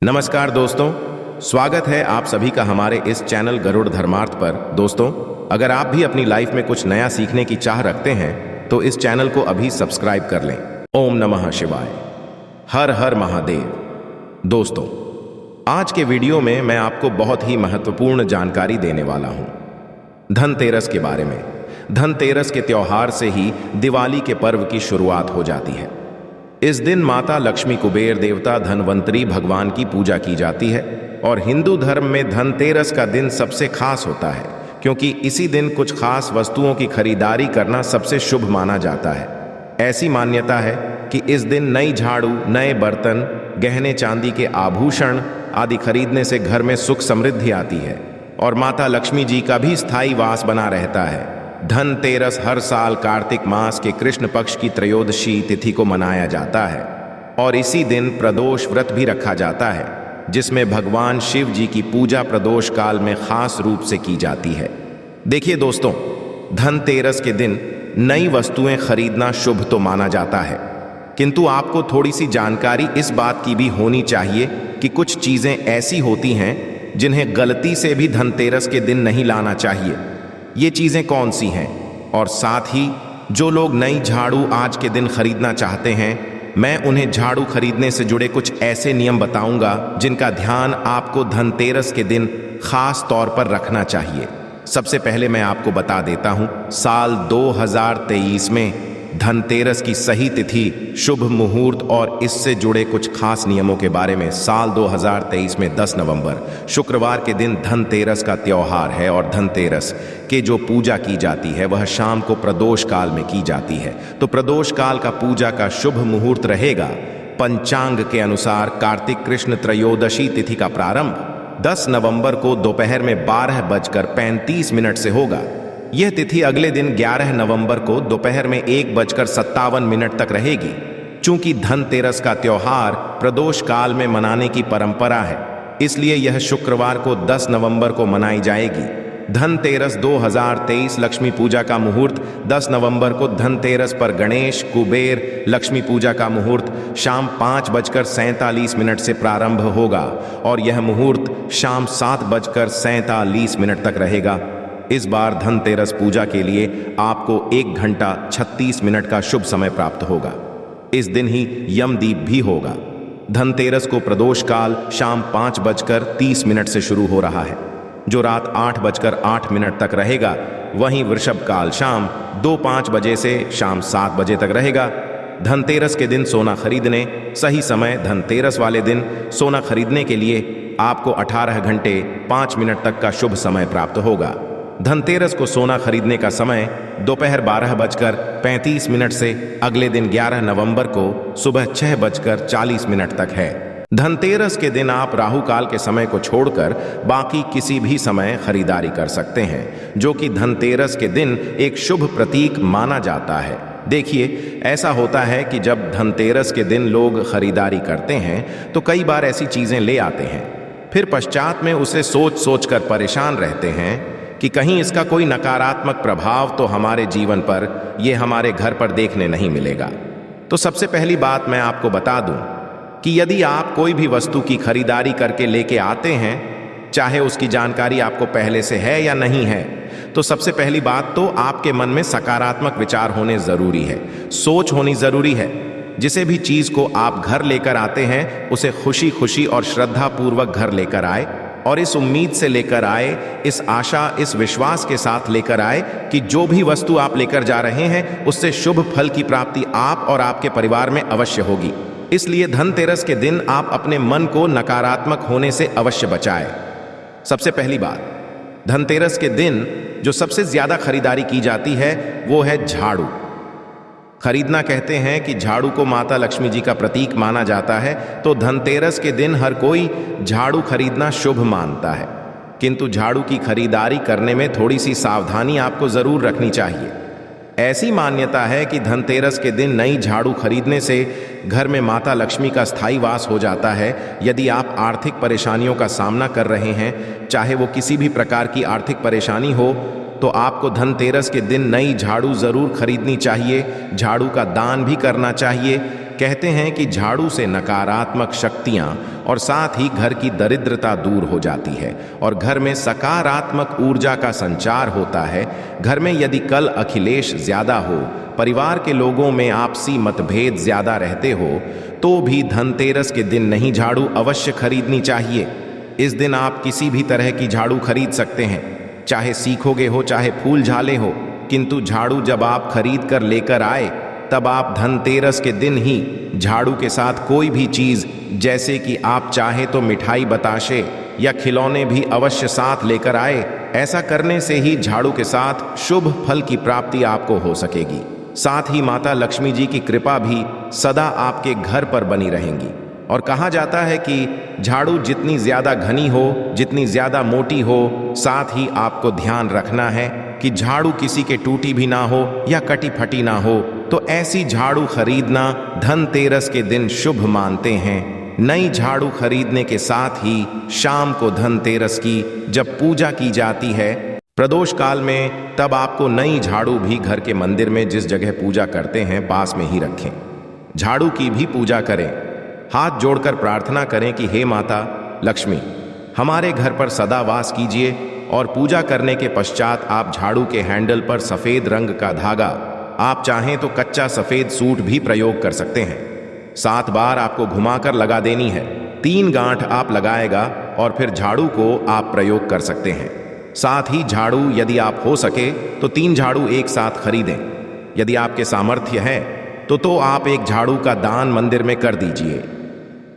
नमस्कार दोस्तों, स्वागत है आप सभी का हमारे इस चैनल गरुड़ धर्मार्थ पर। दोस्तों, अगर आप भी अपनी लाइफ में कुछ नया सीखने की चाह रखते हैं तो इस चैनल को अभी सब्सक्राइब कर लें। ओम नमः शिवाय, हर हर महादेव। दोस्तों, आज के वीडियो में मैं आपको बहुत ही महत्वपूर्ण जानकारी देने वाला हूं धनतेरस के बारे में। धनतेरस के त्योहार से ही दिवाली के पर्व की शुरुआत हो जाती है। इस दिन माता लक्ष्मी, कुबेर देवता, धनवंतरी भगवान की पूजा की जाती है और हिंदू धर्म में धनतेरस का दिन सबसे खास होता है क्योंकि इसी दिन कुछ खास वस्तुओं की खरीदारी करना सबसे शुभ माना जाता है। ऐसी मान्यता है कि इस दिन नई झाड़ू, नए बर्तन, गहने, चांदी के आभूषण आदि खरीदने से घर में सुख समृद्धि आती है और माता लक्ष्मी जी का भी स्थायी वास बना रहता है। धनतेरस हर साल कार्तिक मास के कृष्ण पक्ष की त्रयोदशी तिथि को मनाया जाता है और इसी दिन प्रदोष व्रत भी रखा जाता है जिसमें भगवान शिव जी की पूजा प्रदोष काल में खास रूप से की जाती है। देखिए दोस्तों, धनतेरस के दिन नई वस्तुएं खरीदना शुभ तो माना जाता है, किंतु आपको थोड़ी सी जानकारी इस बात की भी होनी चाहिए कि कुछ चीजें ऐसी होती हैं जिन्हें गलती से भी धनतेरस के दिन नहीं लाना चाहिए। ये चीजें कौन सी हैं? और साथ ही जो लोग नई झाड़ू आज के दिन खरीदना चाहते हैं, मैं उन्हें झाड़ू खरीदने से जुड़े कुछ ऐसे नियम बताऊंगा जिनका ध्यान आपको धनतेरस के दिन खास तौर पर रखना चाहिए। सबसे पहले मैं आपको बता देता हूं, साल 2023 में धनतेरस की सही तिथि, शुभ मुहूर्त और इससे जुड़े कुछ खास नियमों के बारे में। साल 2023 में 10 नवंबर शुक्रवार के दिन धनतेरस का त्योहार है और धनतेरस के जो पूजा की जाती है वह शाम को प्रदोष काल में की जाती है। तो प्रदोष काल का पूजा का शुभ मुहूर्त रहेगा पंचांग के अनुसार कार्तिक कृष्ण त्रयोदशी तिथि का प्रारंभ 10 नवंबर को दोपहर में 12:35 से होगा। यह तिथि अगले दिन 11 नवंबर को दोपहर में 1:57 तक रहेगी। चूंकि धनतेरस का त्योहार प्रदोष काल में मनाने की परंपरा है, इसलिए यह शुक्रवार को 10 नवंबर को मनाई जाएगी। धनतेरस 2023 लक्ष्मी पूजा का मुहूर्त 10 नवंबर को धनतेरस पर गणेश, कुबेर, लक्ष्मी पूजा का मुहूर्त शाम 5:47 से प्रारंभ होगा और यह मुहूर्त शाम 7:47 तक रहेगा। इस बार धनतेरस पूजा के लिए आपको 1 घंटा 36 मिनट का शुभ समय प्राप्त होगा। इस दिन ही यमदीप भी होगा। धनतेरस को प्रदोष काल शाम 5:30 से शुरू हो रहा है, जो रात 8:08 तक रहेगा। वहीं वृषभ काल शाम 2:05 बजे से शाम 7 बजे तक रहेगा। धनतेरस के दिन सोना खरीदने सही समय। धनतेरस वाले दिन सोना खरीदने के लिए आपको 18 घंटे 5 मिनट तक का शुभ समय प्राप्त होगा। धनतेरस को सोना खरीदने का समय दोपहर 12:35 से अगले दिन 11 नवंबर को सुबह 6:40 तक है। धनतेरस के दिन आप राहु काल के समय को छोड़कर बाकी किसी भी समय खरीदारी कर सकते हैं, जो कि धनतेरस के दिन एक शुभ प्रतीक माना जाता है। देखिए, ऐसा होता है कि जब धनतेरस के दिन लोग खरीदारी करते हैं तो कई बार ऐसी चीजें ले आते हैं, फिर पश्चात में उसे सोच सोच कर परेशान रहते हैं कि कहीं इसका कोई नकारात्मक प्रभाव तो हमारे जीवन पर, ये हमारे घर पर देखने नहीं मिलेगा। तो सबसे पहली बात मैं आपको बता दूं कि यदि आप कोई भी वस्तु की खरीदारी करके लेके आते हैं, चाहे उसकी जानकारी आपको पहले से है या नहीं है, तो सबसे पहली बात तो आपके मन में सकारात्मक विचार होने जरूरी है, सोच होनी जरूरी है। जिसे भी चीज को आप घर लेकर आते हैं उसे खुशी खुशी और श्रद्धा पूर्वक घर लेकर आए और इस उम्मीद से लेकर आए, इस आशा, इस विश्वास के साथ लेकर आए कि जो भी वस्तु आप लेकर जा रहे हैं उससे शुभ फल की प्राप्ति आप और आपके परिवार में अवश्य होगी। इसलिए धनतेरस के दिन आप अपने मन को नकारात्मक होने से अवश्य बचाएं। सबसे पहली बात, धनतेरस के दिन जो सबसे ज्यादा खरीदारी की जाती है वो है झाड़ू खरीदना। कहते हैं कि झाड़ू को माता लक्ष्मी जी का प्रतीक माना जाता है, तो धनतेरस के दिन हर कोई झाड़ू खरीदना शुभ मानता है, किंतु झाड़ू की खरीदारी करने में थोड़ी सी सावधानी आपको जरूर रखनी चाहिए। ऐसी मान्यता है कि धनतेरस के दिन नई झाड़ू खरीदने से घर में माता लक्ष्मी का स्थायी वास हो जाता है। यदि आप आर्थिक परेशानियों का सामना कर रहे हैं, चाहे वो किसी भी प्रकार की आर्थिक परेशानी हो, तो आपको धनतेरस के दिन नई झाड़ू जरूर खरीदनी चाहिए। झाड़ू का दान भी करना चाहिए। कहते हैं कि झाड़ू से नकारात्मक शक्तियां और साथ ही घर की दरिद्रता दूर हो जाती है और घर में सकारात्मक ऊर्जा का संचार होता है। घर में यदि कल अखिलेश ज्यादा हो, परिवार के लोगों में आपसी मतभेद ज्यादा रहते हो, तो भी धनतेरस के दिन नहीं झाड़ू अवश्य खरीदनी चाहिए। इस दिन आप किसी भी तरह की झाड़ू खरीद सकते हैं, चाहे सीखोगे हो चाहे फूल झाले हो, किंतु झाड़ू जब आप खरीद कर लेकर आए तब आप धनतेरस के दिन ही झाड़ू के साथ कोई भी चीज, जैसे कि आप चाहे तो मिठाई, बताशे या खिलौने भी अवश्य साथ लेकर आए। ऐसा करने से ही झाड़ू के साथ शुभ फल की प्राप्ति आपको हो सकेगी। साथ ही माता लक्ष्मी जी की कृपा भी सदा आपके घर पर बनी रहेंगी। और कहा जाता है कि झाड़ू जितनी ज्यादा घनी हो, जितनी ज्यादा मोटी हो, साथ ही आपको ध्यान रखना है कि झाड़ू किसी के टूटी भी ना हो या कटी फटी ना हो। तो ऐसी झाड़ू खरीदना धनतेरस के दिन शुभ मानते हैं। नई झाड़ू खरीदने के साथ ही शाम को धनतेरस की जब पूजा की जाती है प्रदोष काल में, तब आपको नई झाड़ू भी घर के मंदिर में जिस जगह पूजा करते हैं पास में ही रखें। झाड़ू की भी पूजा करें, हाथ जोड़कर प्रार्थना करें कि हे माता लक्ष्मी, हमारे घर पर सदा वास कीजिए। और पूजा करने के पश्चात आप झाड़ू के हैंडल पर सफेद रंग का धागा, आप चाहें तो कच्चा सफेद सूट भी प्रयोग कर सकते हैं। 7 बार आपको घुमाकर लगा देनी है। 3 गांठ आप लगाएगा और फिर झाड़ू को आप प्रयोग कर सकते हैं। साथ ही झाड़ू यदि आप हो सके तो 3 झाड़ू एक साथ खरीदें। यदि आपके सामर्थ्य है तो आप एक झाड़ू का दान मंदिर में कर दीजिए।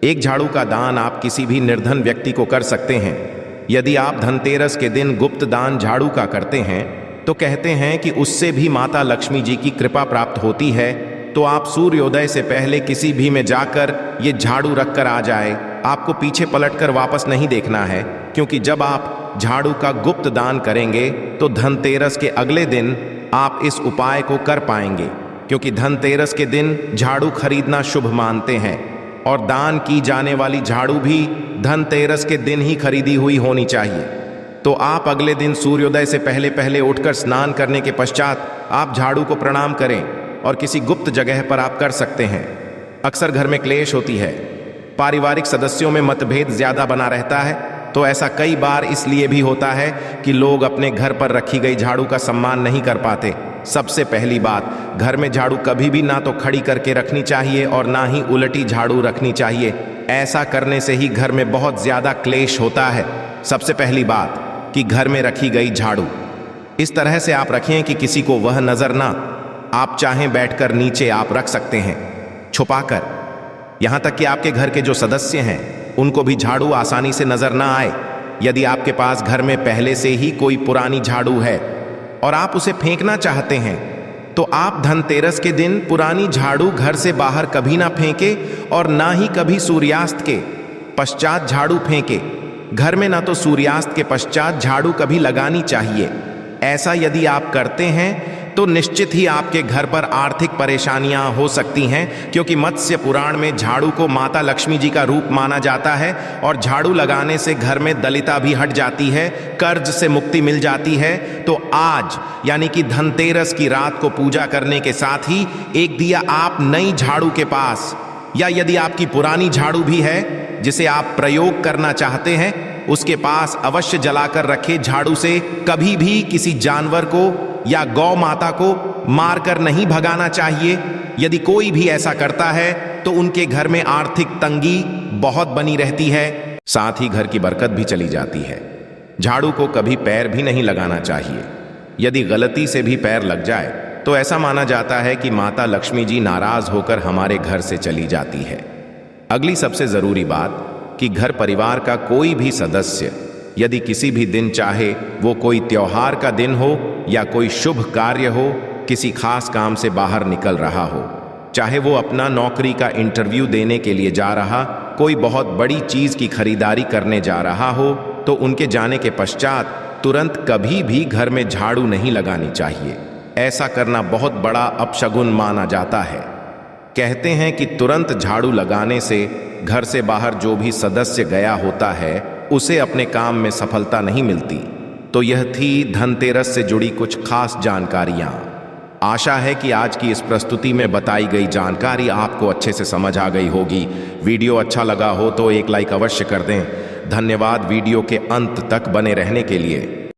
एक झाड़ू का दान आप किसी भी निर्धन व्यक्ति को कर सकते हैं। यदि आप धनतेरस के दिन गुप्त दान झाड़ू का करते हैं तो कहते हैं कि उससे भी माता लक्ष्मी जी की कृपा प्राप्त होती है। तो आप सूर्योदय से पहले किसी भी में जाकर ये झाड़ू रख कर आ जाए। आपको पीछे पलटकर वापस नहीं देखना है, क्योंकि जब आप झाड़ू का गुप्त दान करेंगे तो धनतेरस के अगले दिन आप इस उपाय को कर पाएंगे, क्योंकि धनतेरस के दिन झाड़ू खरीदना शुभ मानते हैं। और दान की जाने वाली झाड़ू भी धनतेरस के दिन ही खरीदी हुई होनी चाहिए। तो आप अगले दिन सूर्योदय से पहले पहले उठकर स्नान करने के पश्चात आप झाड़ू को प्रणाम करें और किसी गुप्त जगह पर आप कर सकते हैं। अक्सर घर में क्लेश होती है, पारिवारिक सदस्यों में मतभेद ज्यादा बना रहता है, तो ऐसा कई बार इसलिए भी होता है कि लोग अपने घर पर रखी गई झाड़ू का सम्मान नहीं कर पाते। सबसे पहली बात, घर में झाड़ू कभी भी ना तो खड़ी करके रखनी चाहिए और ना ही उलटी झाड़ू रखनी चाहिए। ऐसा करने से ही घर में बहुत ज्यादा क्लेश होता है। सबसे पहली बात कि घर में रखी गई झाड़ू इस तरह से आप रखें कि किसी को वह नजर ना। आप चाहें बैठकर नीचे आप रख सकते हैं छुपाकर, यहां तक कि आपके घर के जो सदस्य हैं उनको भी झाड़ू आसानी से नजर ना आए। यदि आपके पास घर में पहले से ही कोई पुरानी झाड़ू है और आप उसे फेंकना चाहते हैं तो आप धनतेरस के दिन पुरानी झाड़ू घर से बाहर कभी ना फेंके और ना ही कभी सूर्यास्त के पश्चात झाड़ू फेंके। घर में ना तो सूर्यास्त के पश्चात झाड़ू कभी लगानी चाहिए। ऐसा यदि आप करते हैं तो निश्चित ही आपके घर पर आर्थिक परेशानियां हो सकती हैं, क्योंकि मत्स्य पुराण में झाड़ू को माता लक्ष्मी जी का रूप माना जाता है और झाड़ू लगाने से घर में दलिता भी हट जाती है, कर्ज से मुक्ति मिल जाती है। तो आज यानी कि धनतेरस की रात को पूजा करने के साथ ही एक दिया आप नई झाड़ू के पास, या यदि आपकी पुरानी झाड़ू भी है जिसे आप प्रयोग करना चाहते हैं, उसके पास अवश्य जलाकर रखे। झाड़ू से कभी भी किसी जानवर को या गौ माता को मारकर नहीं भगाना चाहिए। यदि कोई भी ऐसा करता है तो उनके घर में आर्थिक तंगी बहुत बनी रहती है, साथ ही घर की बरकत भी चली जाती है। झाड़ू को कभी पैर भी नहीं लगाना चाहिए। यदि गलती से भी पैर लग जाए तो ऐसा माना जाता है कि माता लक्ष्मी जी नाराज होकर हमारे घर से चली जाती है। अगली सबसे जरूरी बात कि घर परिवार का कोई भी सदस्य यदि किसी भी दिन, चाहे वो कोई त्योहार का दिन हो या कोई शुभ कार्य हो, किसी खास काम से बाहर निकल रहा हो, चाहे वो अपना नौकरी का इंटरव्यू देने के लिए जा रहा, कोई बहुत बड़ी चीज की खरीदारी करने जा रहा हो, तो उनके जाने के पश्चात तुरंत कभी भी घर में झाड़ू नहीं लगानी चाहिए। ऐसा करना बहुत बड़ा अपशगुन माना जाता है। कहते हैं कि तुरंत झाड़ू लगाने से घर से बाहर जो भी सदस्य गया होता है उसे अपने काम में सफलता नहीं मिलती। तो यह थी धनतेरस से जुड़ी कुछ खास जानकारियां। आशा है कि आज की इस प्रस्तुति में बताई गई जानकारी आपको अच्छे से समझ आ गई होगी। वीडियो अच्छा लगा हो तो एक लाइक अवश्य कर दें। धन्यवाद वीडियो के अंत तक बने रहने के लिए।